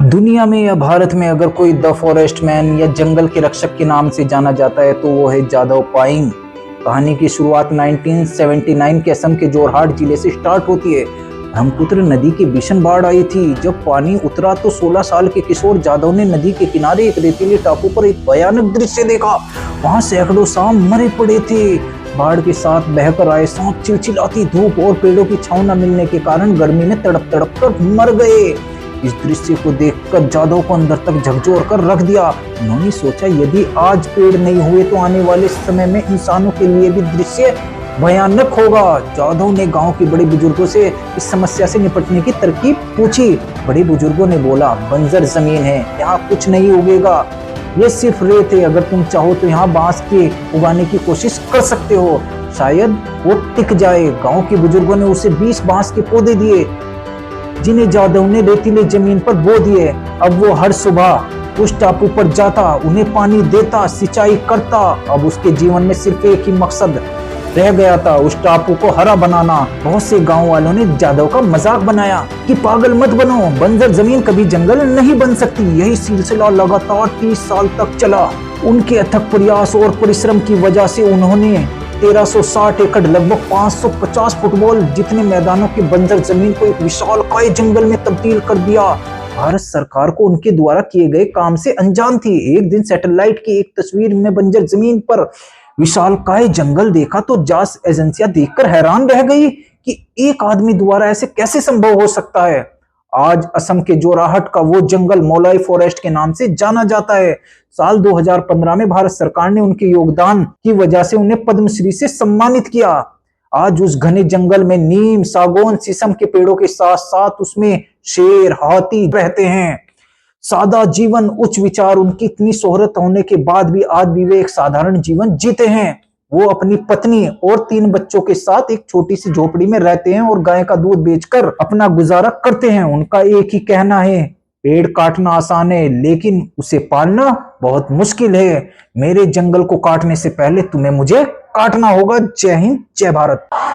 दुनिया में या भारत में अगर कोई द फॉरेस्ट मैन या जंगल के रक्षक के नाम से जाना जाता है तो वो है जादव पायेंग। कहानी की शुरुआत 1979 के असम के जोरहाट जिले से स्टार्ट होती है। ब्रह्मपुत्र नदी की भीषण बाढ़ आई थी। जब पानी उतरा तो 16 साल के किशोर जादव ने नदी के किनारे एक रेतीले टापू पर एक भयानक दृश्य देखा। वहां सैकड़ों सांप मरे पड़े थे। बाढ़ के साथ बहकर आए सांप चिलचिलाती धूप और पेड़ों की छांव न मिलने के कारण गर्मी में तड़प तड़प कर मर गए। इस दृश्य को देखकर जादव को अंदर तक झकझोर कर रख दिया। उन्होंने सोचा यदि आज पेड़ नहीं हुए तो आने वाले समय में इंसानों के लिए भी दृश्य भयानक होगा। जादव ने गांव के बड़े बुजुर्गों से इस समस्या से निपटने की तरकीब पूछी। बड़े बुजुर्गों ने बोला, बंजर जमीन है, यहाँ कुछ नहीं उगेगा, ये सिर्फ रेत है। अगर तुम चाहो तो यहाँ बांस के उगाने की कोशिश कर सकते हो, शायद वो टिक जाए। गांव के बुजुर्गों ने उसे 20 बांस के पौधे दिए जिन्हें जादव ने रेतीले जमीन पर बो दिए। अब वो हर सुबह उस टापू पर जाता, उन्हें पानी देता, सिंचाई करता। अब उसके जीवन में सिर्फ एक ही मकसद रह गया था, उस टापू को हरा बनाना। बहुत से गांव वालों ने जादव का मजाक बनाया कि पागल मत बनो, बंजर जमीन कभी जंगल नहीं बन सकती। यही सिलसिला लगातार 30 साल तक चला। उनके अथक प्रयास और परिश्रम की वजह से उन्होंने 1360 एकड़ लगभग 550 फुटबॉल जितने मैदानों की बंजर जमीन को एक विशालकाय जंगल में तब्दील कर दिया। भारत सरकार को उनके द्वारा किए गए काम से अनजान थी। एक दिन सैटेलाइट की एक तस्वीर में बंजर जमीन पर विशालकाय जंगल देखा तो जांच एजेंसियां देखकर हैरान रह गई कि एक आदमी द्वारा ऐसे कैसे संभव हो सकता है। आज असम के जोरहाट का वो जंगल मौलाई फॉरेस्ट के नाम से जाना जाता है। साल 2015 में भारत सरकार ने उनके योगदान की वजह से उन्हें पद्मश्री से सम्मानित किया। आज उस घने जंगल में नीम, सागौन, शीशम के पेड़ों के साथ साथ उसमें शेर, हाथी रहते हैं। सादा जीवन, उच्च विचार, उनकी इतनी शोहरत होने के बाद भी आज भी वे एक साधारण जीवन जीते हैं। वो अपनी पत्नी और 3 बच्चों के साथ एक छोटी सी झोपड़ी में रहते हैं और गाय का दूध बेचकर अपना गुजारा करते हैं। उनका एक ही कहना है, पेड़ काटना आसान है लेकिन उसे पालना बहुत मुश्किल है। मेरे जंगल को काटने से पहले तुम्हें मुझे काटना होगा। जय हिंद, जय भारत।